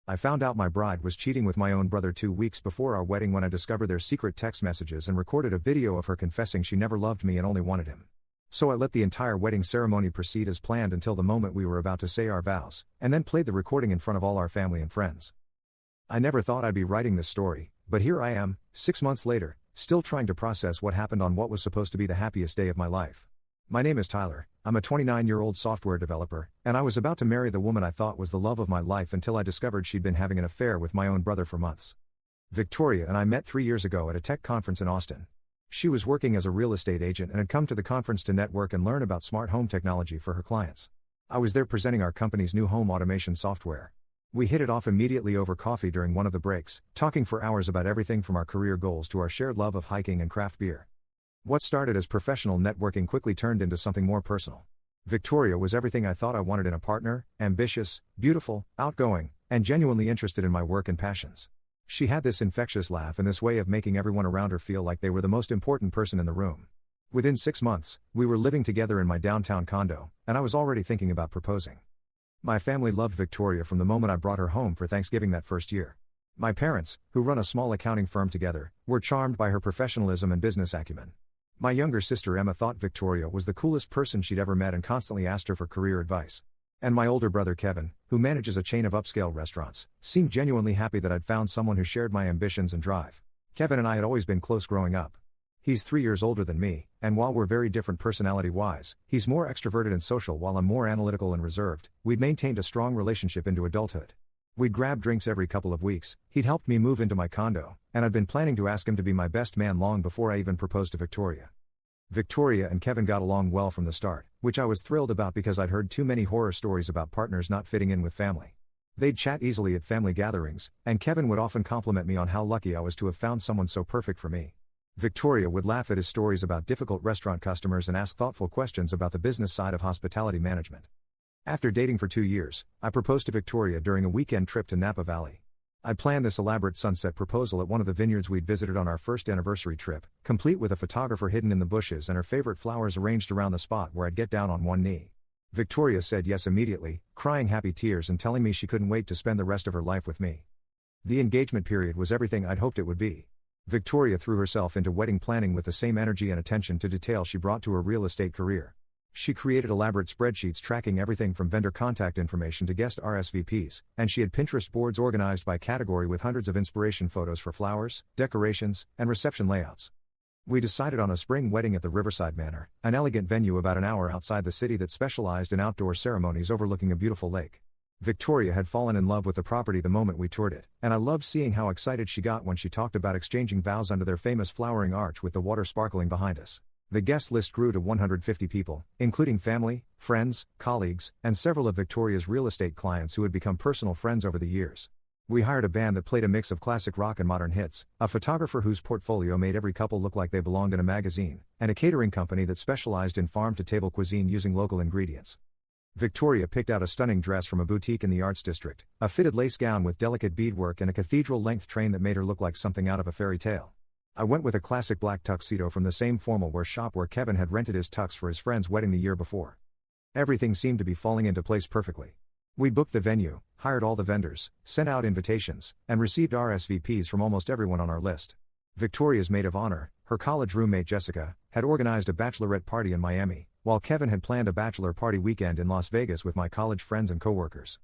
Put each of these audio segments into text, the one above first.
I found out my bride was cheating with my own brother 2 weeks before our wedding when I discovered their secret text messages and recorded a video of her confessing she never loved me and only wanted him. So I let the entire wedding ceremony proceed as planned until the moment we were about to say our vows, and then played the recording in front of all our family and friends. I never thought I'd be writing this story, but here I am, 6 months later, still trying to process what happened on what was supposed to be the happiest day of my life. My name is Tyler, I'm a 29-year-old software developer, and I was about to marry the woman I thought was the love of my life until I discovered she'd been having an affair with my own brother for months. Victoria and I met 3 years ago at a tech conference in Austin. She was working as a real estate agent and had come to the conference to network and learn about smart home technology for her clients. I was there presenting our company's new home automation software. We hit it off immediately over coffee during one of the breaks, talking for hours about everything from our career goals to our shared love of hiking and craft beer. What started as professional networking quickly turned into something more personal. Victoria was everything I thought I wanted in a partner: ambitious, beautiful, outgoing, and genuinely interested in my work and passions. She had this infectious laugh and this way of making everyone around her feel like they were the most important person in the room. Within 6 months, we were living together in my downtown condo, and I was already thinking about proposing. My family loved Victoria from the moment I brought her home for Thanksgiving that first year. My parents, who run a small accounting firm together, were charmed by her professionalism and business acumen. My younger sister Emma thought Victoria was the coolest person she'd ever met and constantly asked her for career advice. And my older brother Kevin, who manages a chain of upscale restaurants, seemed genuinely happy that I'd found someone who shared my ambitions and drive. Kevin and I had always been close growing up. He's 3 years older than me, and while we're very different personality-wise, he's more extroverted and social while I'm more analytical and reserved. We'd maintained a strong relationship into adulthood. We'd grab drinks every couple of weeks, he'd helped me move into my condo, and I'd been planning to ask him to be my best man long before I even proposed to Victoria. Victoria and Kevin got along well from the start, which I was thrilled about because I'd heard too many horror stories about partners not fitting in with family. They'd chat easily at family gatherings, and Kevin would often compliment me on how lucky I was to have found someone so perfect for me. Victoria would laugh at his stories about difficult restaurant customers and ask thoughtful questions about the business side of hospitality management. After dating for 2 years, I proposed to Victoria during a weekend trip to Napa Valley. I planned this elaborate sunset proposal at one of the vineyards we'd visited on our first anniversary trip, complete with a photographer hidden in the bushes and her favorite flowers arranged around the spot where I'd get down on one knee. Victoria said yes immediately, crying happy tears and telling me she couldn't wait to spend the rest of her life with me. The engagement period was everything I'd hoped it would be. Victoria threw herself into wedding planning with the same energy and attention to detail she brought to her real estate career. She created elaborate spreadsheets tracking everything from vendor contact information to guest RSVPs, and she had Pinterest boards organized by category with hundreds of inspiration photos for flowers, decorations, and reception layouts. We decided on a spring wedding at the Riverside Manor, an elegant venue about an hour outside the city that specialized in outdoor ceremonies overlooking a beautiful lake. Victoria had fallen in love with the property the moment we toured it, and I loved seeing how excited she got when she talked about exchanging vows under their famous flowering arch with the water sparkling behind us. The guest list grew to 150 people, including family, friends, colleagues, and several of Victoria's real estate clients who had become personal friends over the years. We hired a band that played a mix of classic rock and modern hits, a photographer whose portfolio made every couple look like they belonged in a magazine, and a catering company that specialized in farm-to-table cuisine using local ingredients. Victoria picked out a stunning dress from a boutique in the Arts District, a fitted lace gown with delicate beadwork and a cathedral-length train that made her look like something out of a fairy tale. I went with a classic black tuxedo from the same formal wear shop where Kevin had rented his tux for his friend's wedding the year before. Everything seemed to be falling into place perfectly. We booked the venue, hired all the vendors, sent out invitations, and received RSVPs from almost everyone on our list. Victoria's maid of honor, her college roommate Jessica, had organized a bachelorette party in Miami, while Kevin had planned a bachelor party weekend in Las Vegas with my college friends and coworkers.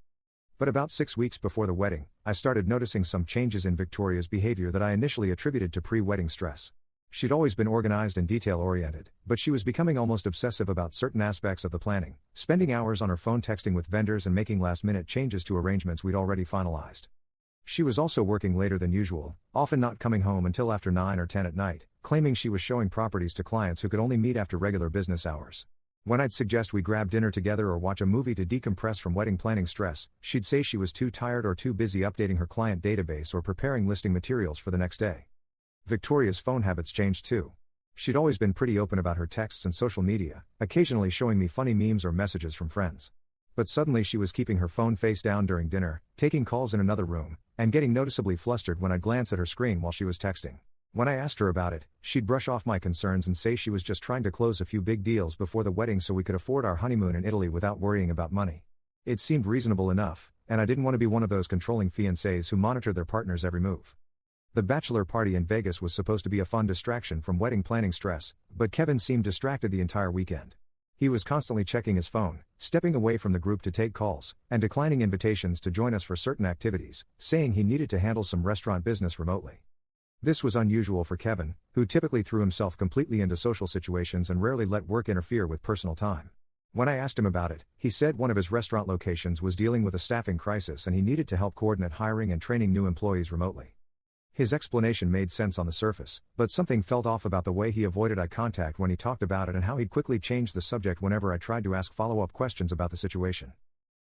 But about 6 weeks before the wedding, I started noticing some changes in Victoria's behavior that I initially attributed to pre-wedding stress. She'd always been organized and detail-oriented, but she was becoming almost obsessive about certain aspects of the planning, spending hours on her phone texting with vendors and making last-minute changes to arrangements we'd already finalized. She was also working later than usual, often not coming home until after 9 or 10 at night, claiming she was showing properties to clients who could only meet after regular business hours. When I'd suggest we grab dinner together or watch a movie to decompress from wedding planning stress, she'd say she was too tired or too busy updating her client database or preparing listing materials for the next day. Victoria's phone habits changed too. She'd always been pretty open about her texts and social media, occasionally showing me funny memes or messages from friends. But suddenly she was keeping her phone face down during dinner, taking calls in another room, and getting noticeably flustered when I'd glance at her screen while she was texting. When I asked her about it, she'd brush off my concerns and say she was just trying to close a few big deals before the wedding so we could afford our honeymoon in Italy without worrying about money. It seemed reasonable enough, and I didn't want to be one of those controlling fiancés who monitor their partner's every move. The bachelor party in Vegas was supposed to be a fun distraction from wedding planning stress, but Kevin seemed distracted the entire weekend. He was constantly checking his phone, stepping away from the group to take calls, and declining invitations to join us for certain activities, saying he needed to handle some restaurant business remotely. This was unusual for Kevin, who typically threw himself completely into social situations and rarely let work interfere with personal time. When I asked him about it, he said one of his restaurant locations was dealing with a staffing crisis and he needed to help coordinate hiring and training new employees remotely. His explanation made sense on the surface, but something felt off about the way he avoided eye contact when he talked about it and how he'd quickly changed the subject whenever I tried to ask follow-up questions about the situation.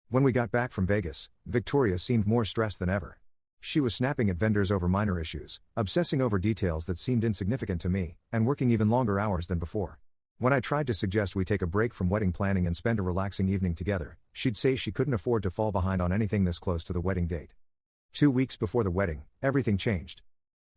When we got back from Vegas, Victoria seemed more stressed than ever. She was snapping at vendors over minor issues, obsessing over details that seemed insignificant to me, and working even longer hours than before. When I tried to suggest we take a break from wedding planning and spend a relaxing evening together, she'd say she couldn't afford to fall behind on anything this close to the wedding date. 2 weeks before the wedding, everything changed.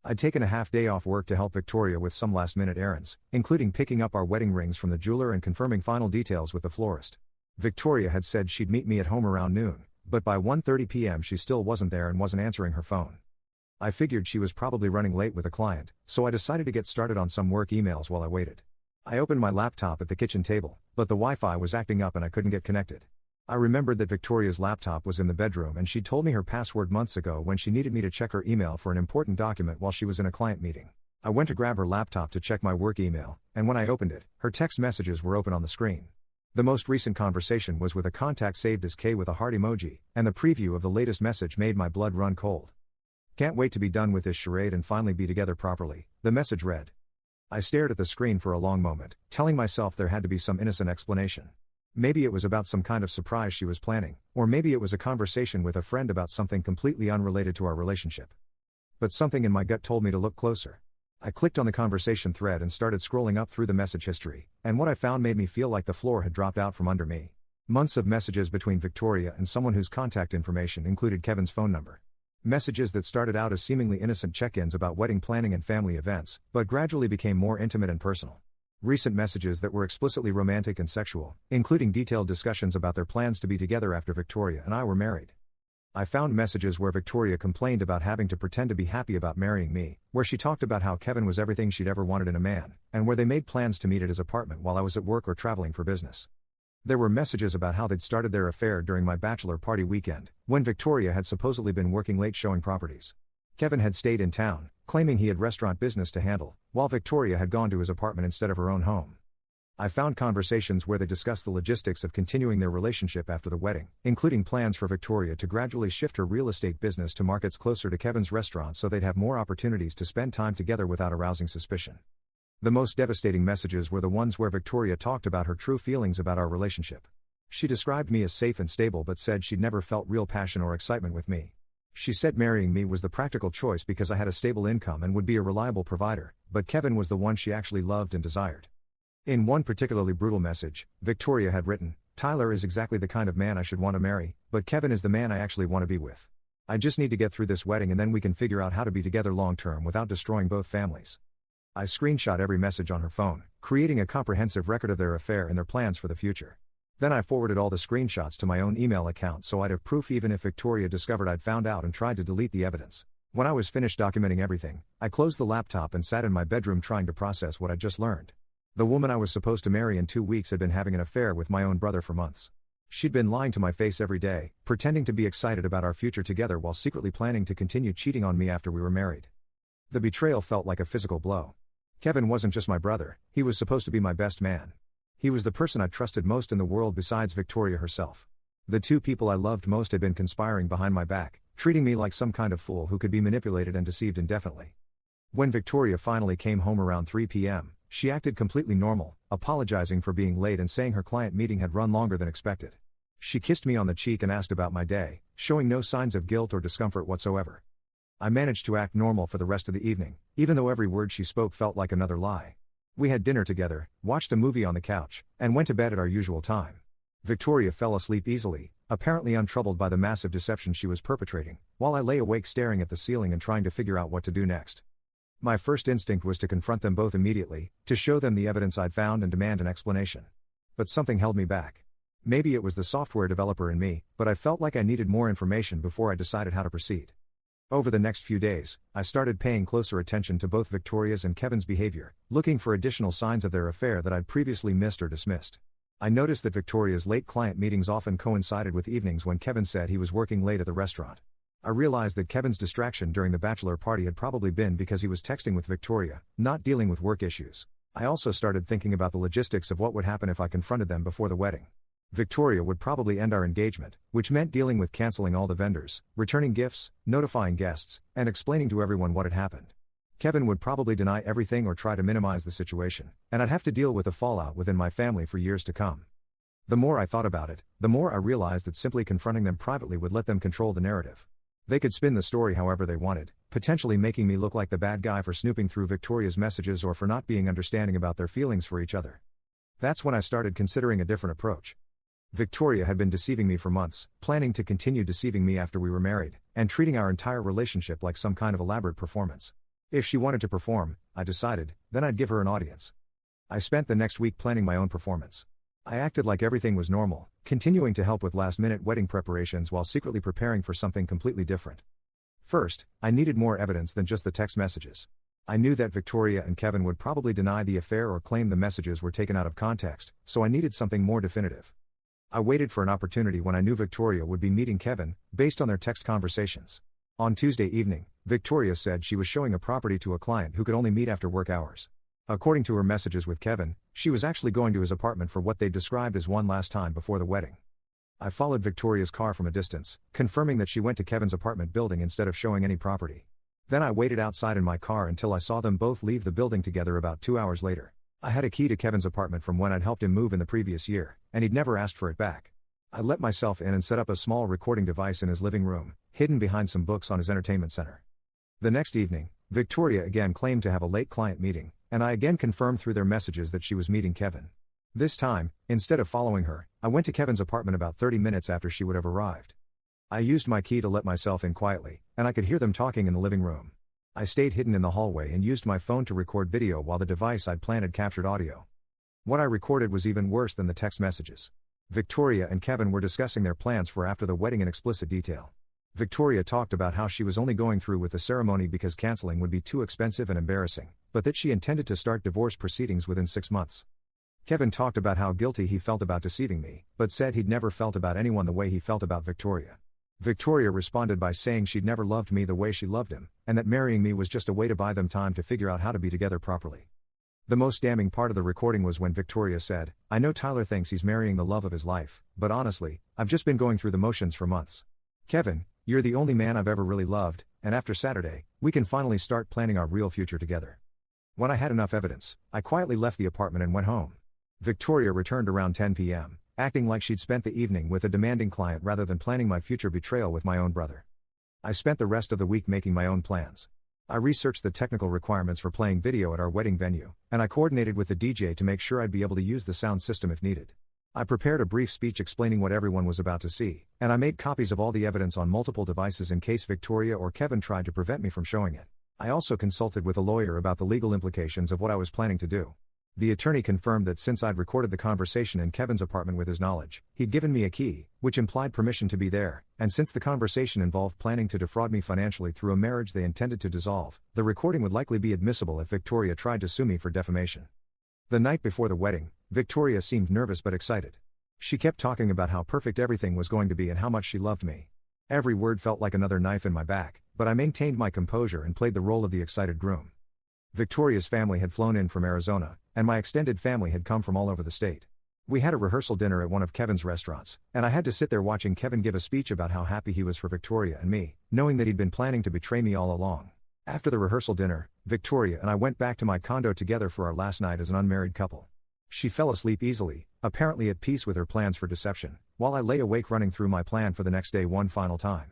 I'd taken a half day off work to help Victoria with some last-minute errands, including picking up our wedding rings from the jeweler and confirming final details with the florist. Victoria had said she'd meet me at home around noon, but by 1:30 p.m. she still wasn't there and wasn't answering her phone. I figured she was probably running late with a client, so I decided to get started on some work emails while I waited. I opened my laptop at the kitchen table, but the Wi-Fi was acting up and I couldn't get connected. I remembered that Victoria's laptop was in the bedroom and she'd told me her password months ago when she needed me to check her email for an important document while she was in a client meeting. I went to grab her laptop to check my work email, and when I opened it, her text messages were open on the screen. The most recent conversation was with a contact saved as K with a heart emoji, and the preview of the latest message made my blood run cold. "Can't wait to be done with this charade and finally be together properly," the message read. I stared at the screen for a long moment, telling myself there had to be some innocent explanation. Maybe it was about some kind of surprise she was planning, or maybe it was a conversation with a friend about something completely unrelated to our relationship. But something in my gut told me to look closer. I clicked on the conversation thread and started scrolling up through the message history, and what I found made me feel like the floor had dropped out from under me. Months of messages between Victoria and someone whose contact information included Kevin's phone number. Messages that started out as seemingly innocent check-ins about wedding planning and family events, but gradually became more intimate and personal. Recent messages that were explicitly romantic and sexual, including detailed discussions about their plans to be together after Victoria and I were married. I found messages where Victoria complained about having to pretend to be happy about marrying me, where she talked about how Kevin was everything she'd ever wanted in a man, and where they made plans to meet at his apartment while I was at work or traveling for business. There were messages about how they'd started their affair during my bachelor party weekend, when Victoria had supposedly been working late showing properties. Kevin had stayed in town, claiming he had restaurant business to handle, while Victoria had gone to his apartment instead of her own home. I found conversations where they discussed the logistics of continuing their relationship after the wedding, including plans for Victoria to gradually shift her real estate business to markets closer to Kevin's restaurant so they'd have more opportunities to spend time together without arousing suspicion. The most devastating messages were the ones where Victoria talked about her true feelings about our relationship. She described me as safe and stable but said she'd never felt real passion or excitement with me. She said marrying me was the practical choice because I had a stable income and would be a reliable provider, but Kevin was the one she actually loved and desired. In one particularly brutal message, Victoria had written, "Tyler is exactly the kind of man I should want to marry, but Kevin is the man I actually want to be with. I just need to get through this wedding and then we can figure out how to be together long term without destroying both families." I screenshot every message on her phone, creating a comprehensive record of their affair and their plans for the future. Then I forwarded all the screenshots to my own email account so I'd have proof even if Victoria discovered I'd found out and tried to delete the evidence. When I was finished documenting everything, I closed the laptop and sat in my bedroom trying to process what I'd just learned. The woman I was supposed to marry in 2 weeks had been having an affair with my own brother for months. She'd been lying to my face every day, pretending to be excited about our future together while secretly planning to continue cheating on me after we were married. The betrayal felt like a physical blow. Kevin wasn't just my brother, he was supposed to be my best man. He was the person I trusted most in the world besides Victoria herself. The two people I loved most had been conspiring behind my back, treating me like some kind of fool who could be manipulated and deceived indefinitely. When Victoria finally came home around 3 p.m., she acted completely normal, apologizing for being late and saying her client meeting had run longer than expected. She kissed me on the cheek and asked about my day, showing no signs of guilt or discomfort whatsoever. I managed to act normal for the rest of the evening, even though every word she spoke felt like another lie. We had dinner together, watched a movie on the couch, and went to bed at our usual time. Victoria fell asleep easily, apparently untroubled by the massive deception she was perpetrating, while I lay awake staring at the ceiling and trying to figure out what to do next. My first instinct was to confront them both immediately, to show them the evidence I'd found and demand an explanation. But something held me back. Maybe it was the software developer in me, but I felt like I needed more information before I decided how to proceed. Over the next few days, I started paying closer attention to both Victoria's and Kevin's behavior, looking for additional signs of their affair that I'd previously missed or dismissed. I noticed that Victoria's late client meetings often coincided with evenings when Kevin said he was working late at the restaurant. I realized that Kevin's distraction during the bachelor party had probably been because he was texting with Victoria, not dealing with work issues. I also started thinking about the logistics of what would happen if I confronted them before the wedding. Victoria would probably end our engagement, which meant dealing with canceling all the vendors, returning gifts, notifying guests, and explaining to everyone what had happened. Kevin would probably deny everything or try to minimize the situation, and I'd have to deal with the fallout within my family for years to come. The more I thought about it, the more I realized that simply confronting them privately would let them control the narrative. They could spin the story however they wanted, potentially making me look like the bad guy for snooping through Victoria's messages or for not being understanding about their feelings for each other. That's when I started considering a different approach. Victoria had been deceiving me for months, planning to continue deceiving me after we were married, and treating our entire relationship like some kind of elaborate performance. If she wanted to perform, I decided, then I'd give her an audience. I spent the next week planning my own performance. I acted like everything was normal, continuing to help with last-minute wedding preparations while secretly preparing for something completely different. First, I needed more evidence than just the text messages. I knew that Victoria and Kevin would probably deny the affair or claim the messages were taken out of context, so I needed something more definitive. I waited for an opportunity when I knew Victoria would be meeting Kevin, based on their text conversations. On Tuesday evening, Victoria said she was showing a property to a client who could only meet after work hours. According to her messages with Kevin, she was actually going to his apartment for what they described as one last time before the wedding. I followed Victoria's car from a distance, confirming that she went to Kevin's apartment building instead of showing any property. Then I waited outside in my car until I saw them both leave the building together about 2 hours later. I had a key to Kevin's apartment from when I'd helped him move in the previous year, and he'd never asked for it back. I let myself in and set up a small recording device in his living room, hidden behind some books on his entertainment center. The next evening, Victoria again claimed to have a late client meeting, and I again confirmed through their messages that she was meeting Kevin. This time, instead of following her, I went to Kevin's apartment about 30 minutes after she would have arrived. I used my key to let myself in quietly, and I could hear them talking in the living room. I stayed hidden in the hallway and used my phone to record video while the device I'd planted captured audio. What I recorded was even worse than the text messages. Victoria and Kevin were discussing their plans for after the wedding in explicit detail. Victoria talked about how she was only going through with the ceremony because canceling would be too expensive and embarrassing, but that she intended to start divorce proceedings within 6 months. Kevin talked about how guilty he felt about deceiving me, but said he'd never felt about anyone the way he felt about Victoria. Victoria responded by saying she'd never loved me the way she loved him, and that marrying me was just a way to buy them time to figure out how to be together properly. The most damning part of the recording was when Victoria said, "I know Tyler thinks he's marrying the love of his life, but honestly, I've just been going through the motions for months. Kevin, you're the only man I've ever really loved, and after Saturday, we can finally start planning our real future together." When I had enough evidence, I quietly left the apartment and went home. Victoria returned around 10 p.m., acting like she'd spent the evening with a demanding client rather than planning my future betrayal with my own brother. I spent the rest of the week making my own plans. I researched the technical requirements for playing video at our wedding venue, and I coordinated with the DJ to make sure I'd be able to use the sound system if needed. I prepared a brief speech explaining what everyone was about to see, and I made copies of all the evidence on multiple devices in case Victoria or Kevin tried to prevent me from showing it. I also consulted with a lawyer about the legal implications of what I was planning to do. The attorney confirmed that since I'd recorded the conversation in Kevin's apartment with his knowledge, he'd given me a key, which implied permission to be there, and since the conversation involved planning to defraud me financially through a marriage they intended to dissolve, the recording would likely be admissible if Victoria tried to sue me for defamation. The night before the wedding, Victoria seemed nervous but excited. She kept talking about how perfect everything was going to be and how much she loved me. Every word felt like another knife in my back, but I maintained my composure and played the role of the excited groom. Victoria's family had flown in from Arizona, and my extended family had come from all over the state. We had a rehearsal dinner at one of Kevin's restaurants, and I had to sit there watching Kevin give a speech about how happy he was for Victoria and me, knowing that he'd been planning to betray me all along. After the rehearsal dinner, Victoria and I went back to my condo together for our last night as an unmarried couple. She fell asleep easily, apparently at peace with her plans for deception, while I lay awake running through my plan for the next day one final time.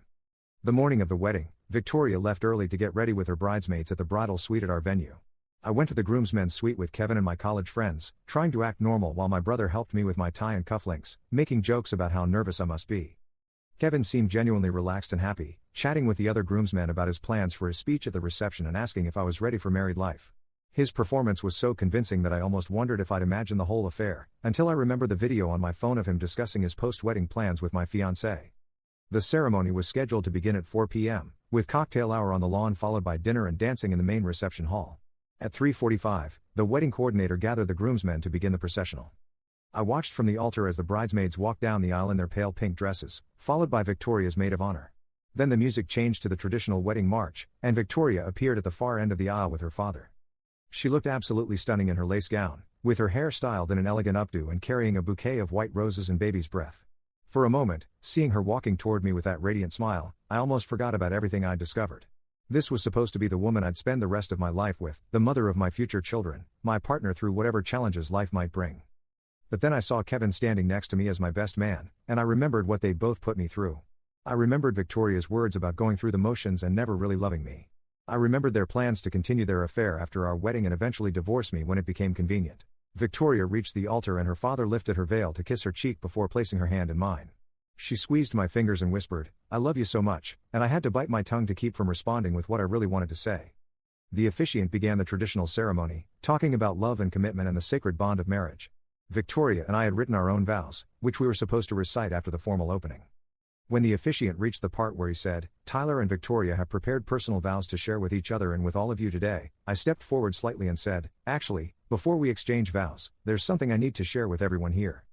The morning of the wedding, Victoria left early to get ready with her bridesmaids at the bridal suite at our venue. I went to the groomsmen's suite with Kevin and my college friends, trying to act normal while my brother helped me with my tie and cufflinks, making jokes about how nervous I must be. Kevin seemed genuinely relaxed and happy, chatting with the other groomsmen about his plans for his speech at the reception and asking if I was ready for married life. His performance was so convincing that I almost wondered if I'd imagined the whole affair, until I remembered the video on my phone of him discussing his post-wedding plans with my fiancée. The ceremony was scheduled to begin at 4 p.m., with cocktail hour on the lawn followed by dinner and dancing in the main reception hall. At 3:45, the wedding coordinator gathered the groomsmen to begin the processional. I watched from the altar as the bridesmaids walked down the aisle in their pale pink dresses, followed by Victoria's maid of honor. Then the music changed to the traditional wedding march, and Victoria appeared at the far end of the aisle with her father. She looked absolutely stunning in her lace gown, with her hair styled in an elegant updo and carrying a bouquet of white roses and baby's breath. For a moment, seeing her walking toward me with that radiant smile, I almost forgot about everything I'd discovered. This was supposed to be the woman I'd spend the rest of my life with, the mother of my future children, my partner through whatever challenges life might bring. But then I saw Kevin standing next to me as my best man, and I remembered what they'd both put me through. I remembered Victoria's words about going through the motions and never really loving me. I remembered their plans to continue their affair after our wedding and eventually divorce me when it became convenient. Victoria reached the altar and her father lifted her veil to kiss her cheek before placing her hand in mine. She squeezed my fingers and whispered, "I love you so much," and I had to bite my tongue to keep from responding with what I really wanted to say. The officiant began the traditional ceremony, talking about love and commitment and the sacred bond of marriage. Victoria and I had written our own vows, which we were supposed to recite after the formal opening. When the officiant reached the part where he said, "Tyler and Victoria have prepared personal vows to share with each other and with all of you today," I stepped forward slightly and said, "Actually, before we exchange vows, there's something I need to share with everyone here."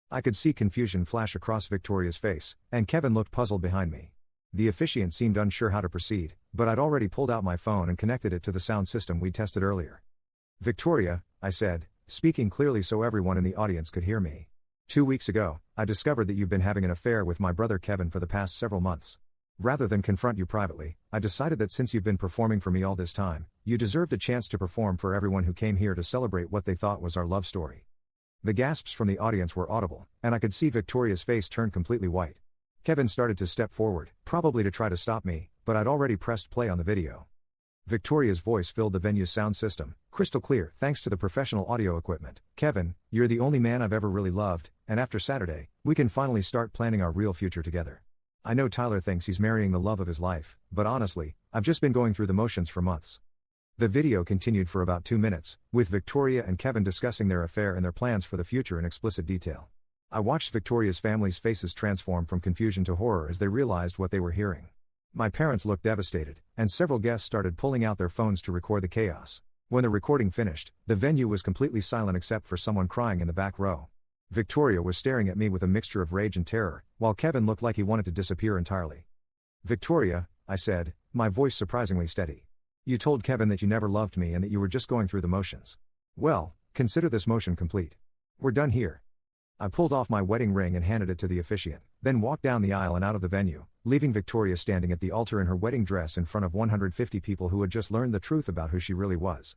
I could see confusion flash across Victoria's face, and Kevin looked puzzled behind me. The officiant seemed unsure how to proceed, but I'd already pulled out my phone and connected it to the sound system we'd tested earlier. "Victoria," I said, speaking clearly so everyone in the audience could hear me. 2 weeks ago, I discovered that you've been having an affair with my brother Kevin for the past several months. Rather than confront you privately, I decided that since you've been performing for me all this time, you deserved a chance to perform for everyone who came here to celebrate what they thought was our love story." The gasps from the audience were audible, and I could see Victoria's face turn completely white. Kevin started to step forward, probably to try to stop me, but I'd already pressed play on the video. Victoria's voice filled the venue's sound system, crystal clear thanks to the professional audio equipment. "Kevin, you're the only man I've ever really loved, and after Saturday, we can finally start planning our real future together. I know Tyler thinks he's marrying the love of his life, but honestly, I've just been going through the motions for months." The video continued for about 2 minutes, with Victoria and Kevin discussing their affair and their plans for the future in explicit detail. I watched Victoria's family's faces transform from confusion to horror as they realized what they were hearing. My parents looked devastated, and several guests started pulling out their phones to record the chaos. When the recording finished, the venue was completely silent except for someone crying in the back row. Victoria was staring at me with a mixture of rage and terror, while Kevin looked like he wanted to disappear entirely. "Victoria," I said, my voice surprisingly steady. "You told Kevin that you never loved me and that you were just going through the motions. Well, consider this motion complete. We're done here." I pulled off my wedding ring and handed it to the officiant, then walked down the aisle and out of the venue, leaving Victoria standing at the altar in her wedding dress in front of 150 people who had just learned the truth about who she really was.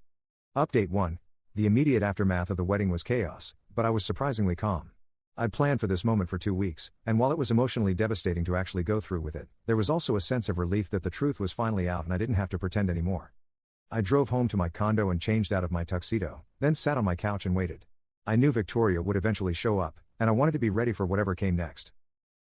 Update 1. The immediate aftermath of the wedding was chaos, but I was surprisingly calm. I'd planned for this moment for 2 weeks, and while it was emotionally devastating to actually go through with it, there was also a sense of relief that the truth was finally out and I didn't have to pretend anymore. I drove home to my condo and changed out of my tuxedo, then sat on my couch and waited. I knew Victoria would eventually show up, and I wanted to be ready for whatever came next.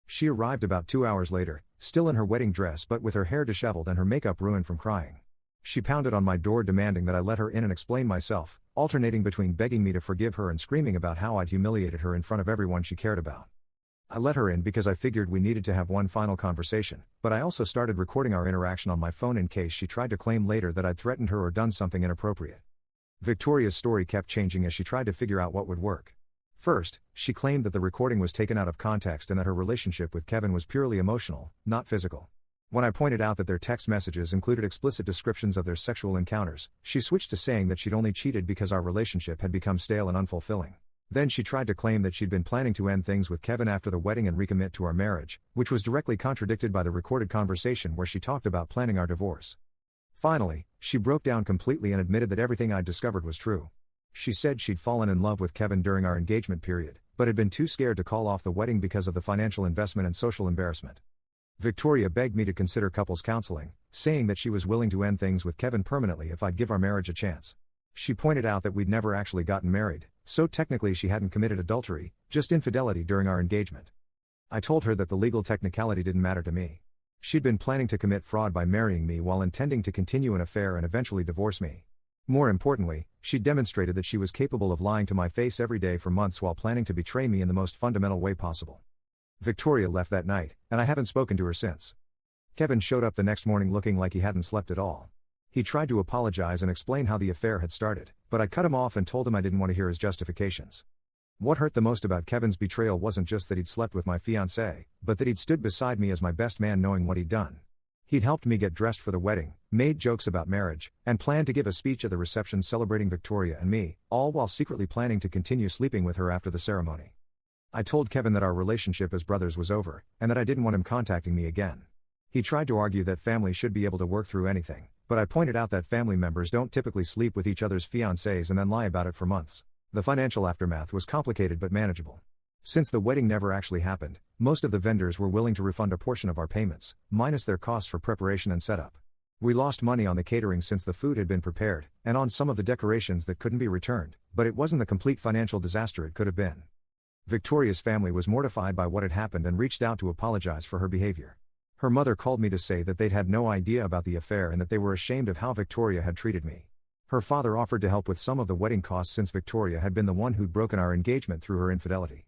She arrived about 2 hours later, still in her wedding dress but with her hair disheveled and her makeup ruined from crying. She pounded on my door demanding that I let her in and explain myself, alternating between begging me to forgive her and screaming about how I'd humiliated her in front of everyone she cared about. I let her in because I figured we needed to have one final conversation, but I also started recording our interaction on my phone in case she tried to claim later that I'd threatened her or done something inappropriate. Victoria's story kept changing as she tried to figure out what would work. First, she claimed that the recording was taken out of context and that her relationship with Kevin was purely emotional, not physical. When I pointed out that their text messages included explicit descriptions of their sexual encounters, she switched to saying that she'd only cheated because our relationship had become stale and unfulfilling. Then she tried to claim that she'd been planning to end things with Kevin after the wedding and recommit to our marriage, which was directly contradicted by the recorded conversation where she talked about planning our divorce. Finally, she broke down completely and admitted that everything I'd discovered was true. She said she'd fallen in love with Kevin during our engagement period, but had been too scared to call off the wedding because of the financial investment and social embarrassment. Victoria begged me to consider couples counseling, saying that she was willing to end things with Kevin permanently if I'd give our marriage a chance. She pointed out that we'd never actually gotten married, so technically she hadn't committed adultery, just infidelity during our engagement. I told her that the legal technicality didn't matter to me. She'd been planning to commit fraud by marrying me while intending to continue an affair and eventually divorce me. More importantly, she demonstrated that she was capable of lying to my face every day for months while planning to betray me in the most fundamental way possible. Victoria left that night, and I haven't spoken to her since. Kevin showed up the next morning looking like he hadn't slept at all. He tried to apologize and explain how the affair had started, but I cut him off and told him I didn't want to hear his justifications. What hurt the most about Kevin's betrayal wasn't just that he'd slept with my fiancée, but that he'd stood beside me as my best man knowing what he'd done. He'd helped me get dressed for the wedding, made jokes about marriage, and planned to give a speech at the reception celebrating Victoria and me, all while secretly planning to continue sleeping with her after the ceremony. I told Kevin that our relationship as brothers was over, and that I didn't want him contacting me again. He tried to argue that family should be able to work through anything, but I pointed out that family members don't typically sleep with each other's fiancés and then lie about it for months. The financial aftermath was complicated but manageable. Since the wedding never actually happened, most of the vendors were willing to refund a portion of our payments, minus their costs for preparation and setup. We lost money on the catering since the food had been prepared, and on some of the decorations that couldn't be returned, but it wasn't the complete financial disaster it could have been. Victoria's family was mortified by what had happened and reached out to apologize for her behavior. Her mother called me to say that they'd had no idea about the affair and that they were ashamed of how Victoria had treated me. Her father offered to help with some of the wedding costs since Victoria had been the one who'd broken our engagement through her infidelity.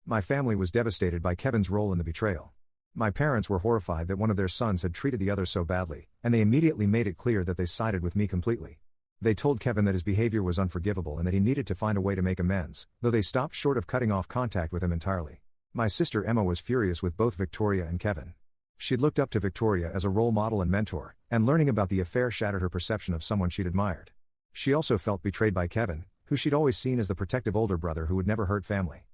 My family was devastated by Kevin's role in the betrayal. My parents were horrified that one of their sons had treated the other so badly, and they immediately made it clear that they sided with me completely. They told Kevin that his behavior was unforgivable and that he needed to find a way to make amends, though they stopped short of cutting off contact with him entirely. My sister Emma was furious with both Victoria and Kevin. She'd looked up to Victoria as a role model and mentor, and learning about the affair shattered her perception of someone she'd admired. She also felt betrayed by Kevin, who she'd always seen as the protective older brother who would never hurt family.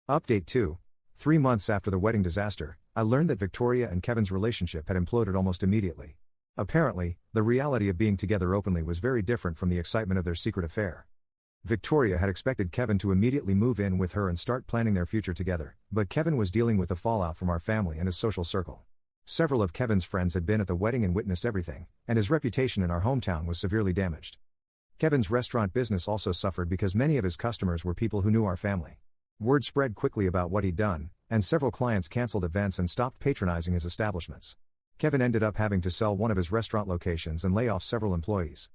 Update 2. 3 months after the wedding disaster, I learned that Victoria and Kevin's relationship had imploded almost immediately. Apparently, the reality of being together openly was very different from the excitement of their secret affair. Victoria had expected Kevin to immediately move in with her and start planning their future together, but Kevin was dealing with the fallout from our family and his social circle. Several of Kevin's friends had been at the wedding and witnessed everything, and his reputation in our hometown was severely damaged. Kevin's restaurant business also suffered because many of his customers were people who knew our family. Word spread quickly about what he'd done, and several clients canceled events and stopped patronizing his establishments. Kevin ended up having to sell one of his restaurant locations and lay off several employees.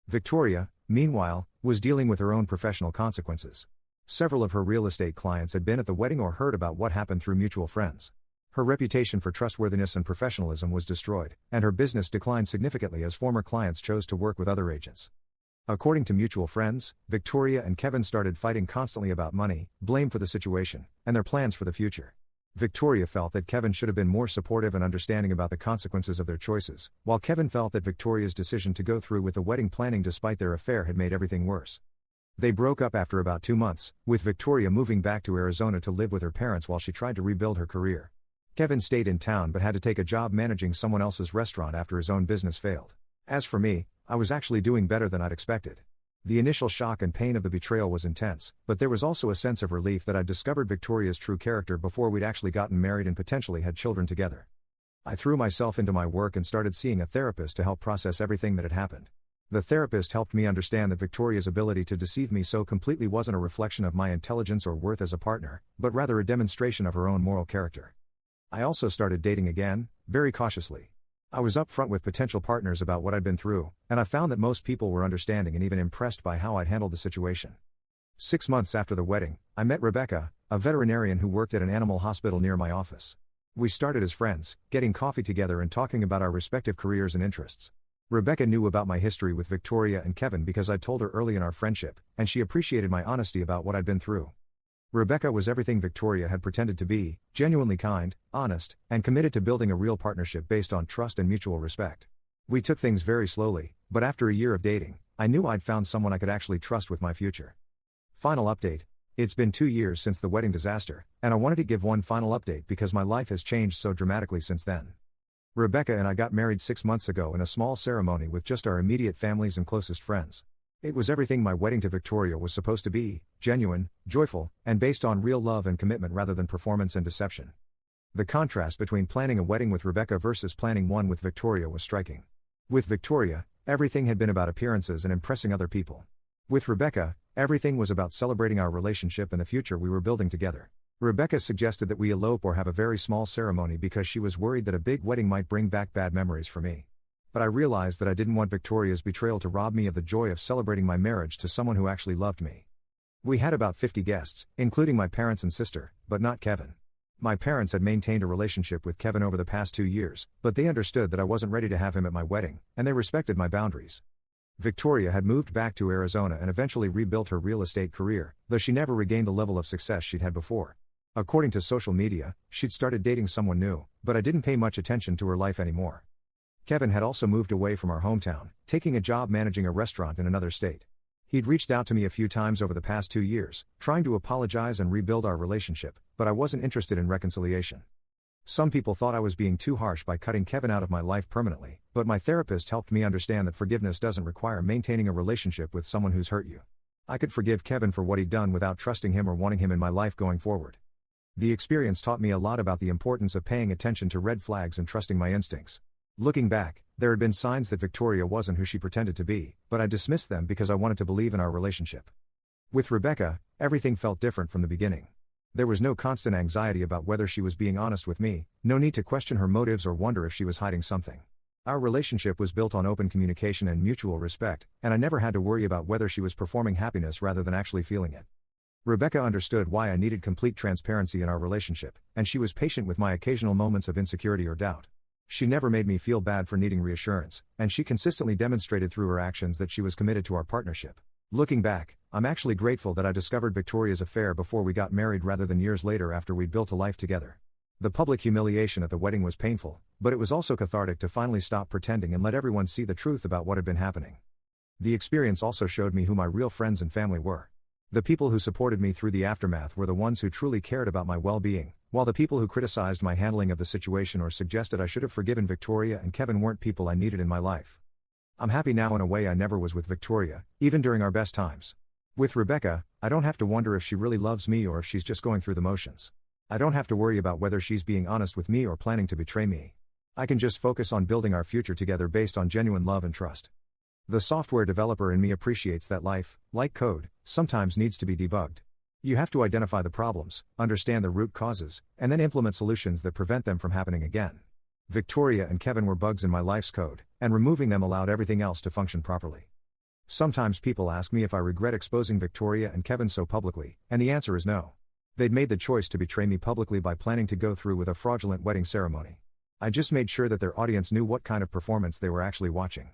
Victoria, meanwhile, was dealing with her own professional consequences. Several of her real estate clients had been at the wedding or heard about what happened through mutual friends. Her reputation for trustworthiness and professionalism was destroyed, and her business declined significantly as former clients chose to work with other agents. According to mutual friends, Victoria and Kevin started fighting constantly about money, blame for the situation, and their plans for the future. Victoria felt that Kevin should have been more supportive and understanding about the consequences of their choices, while Kevin felt that Victoria's decision to go through with the wedding planning despite their affair had made everything worse. They broke up after about 2 months, with Victoria moving back to Arizona to live with her parents while she tried to rebuild her career. Kevin stayed in town but had to take a job managing someone else's restaurant after his own business failed. As for me, I was actually doing better than I'd expected. The initial shock and pain of the betrayal was intense, but there was also a sense of relief that I'd discovered Victoria's true character before we'd actually gotten married and potentially had children together. I threw myself into my work and started seeing a therapist to help process everything that had happened. The therapist helped me understand that Victoria's ability to deceive me so completely wasn't a reflection of my intelligence or worth as a partner, but rather a demonstration of her own moral character. I also started dating again, very cautiously. I was upfront with potential partners about what I'd been through, and I found that most people were understanding and even impressed by how I'd handled the situation. 6 months after the wedding, I met Rebecca, a veterinarian who worked at an animal hospital near my office. We started as friends, getting coffee together and talking about our respective careers and interests. Rebecca knew about my history with Victoria and Kevin because I'd told her early in our friendship, and she appreciated my honesty about what I'd been through. Rebecca was everything Victoria had pretended to be, genuinely kind, honest, and committed to building a real partnership based on trust and mutual respect. We took things very slowly, but after a year of dating, I knew I'd found someone I could actually trust with my future. Final update. It's been 2 years since the wedding disaster, and I wanted to give one final update because my life has changed so dramatically since then. Rebecca and I got married 6 months ago in a small ceremony with just our immediate families and closest friends. It was everything my wedding to Victoria was supposed to be, genuine, joyful, and based on real love and commitment rather than performance and deception. The contrast between planning a wedding with Rebecca versus planning one with Victoria was striking. With Victoria, everything had been about appearances and impressing other people. With Rebecca, everything was about celebrating our relationship and the future we were building together. Rebecca suggested that we elope or have a very small ceremony because she was worried that a big wedding might bring back bad memories for me. but I realized that I didn't want Victoria's betrayal to rob me of the joy of celebrating my marriage to someone who actually loved me. We had about 50 guests, including my parents and sister, but not Kevin. My parents had maintained a relationship with Kevin over the past 2 years, but they understood that I wasn't ready to have him at my wedding, and they respected my boundaries. Victoria had moved back to Arizona and eventually rebuilt her real estate career, though she never regained the level of success she'd had before. According to social media, she'd started dating someone new, but I didn't pay much attention to her life anymore. Kevin had also moved away from our hometown, taking a job managing a restaurant in another state. He'd reached out to me a few times over the past 2 years, trying to apologize and rebuild our relationship, but I wasn't interested in reconciliation. Some people thought I was being too harsh by cutting Kevin out of my life permanently, but my therapist helped me understand that forgiveness doesn't require maintaining a relationship with someone who's hurt you. I could forgive Kevin for what he'd done without trusting him or wanting him in my life going forward. The experience taught me a lot about the importance of paying attention to red flags and trusting my instincts. Looking back, there had been signs that Victoria wasn't who she pretended to be, but I dismissed them because I wanted to believe in our relationship. With Rebecca, everything felt different from the beginning. There was no constant anxiety about whether she was being honest with me, no need to question her motives or wonder if she was hiding something. Our relationship was built on open communication and mutual respect, and I never had to worry about whether she was performing happiness rather than actually feeling it. Rebecca understood why I needed complete transparency in our relationship, and she was patient with my occasional moments of insecurity or doubt. She never made me feel bad for needing reassurance, and she consistently demonstrated through her actions that she was committed to our partnership. Looking back, I'm actually grateful that I discovered Victoria's affair before we got married rather than years later after we'd built a life together. The public humiliation at the wedding was painful, but it was also cathartic to finally stop pretending and let everyone see the truth about what had been happening. The experience also showed me who my real friends and family were. The people who supported me through the aftermath were the ones who truly cared about my well-being, while the people who criticized my handling of the situation or suggested I should have forgiven Victoria and Kevin weren't people I needed in my life. I'm happy now in a way I never was with Victoria, even during our best times. With Rebecca, I don't have to wonder if she really loves me or if she's just going through the motions. I don't have to worry about whether she's being honest with me or planning to betray me. I can just focus on building our future together based on genuine love and trust. The software developer in me appreciates that life, like code, sometimes needs to be debugged. You have to identify the problems, understand the root causes, and then implement solutions that prevent them from happening again. Victoria and Kevin were bugs in my life's code, and removing them allowed everything else to function properly. Sometimes people ask me if I regret exposing Victoria and Kevin so publicly, and the answer is no. They'd made the choice to betray me publicly by planning to go through with a fraudulent wedding ceremony. I just made sure that their audience knew what kind of performance they were actually watching.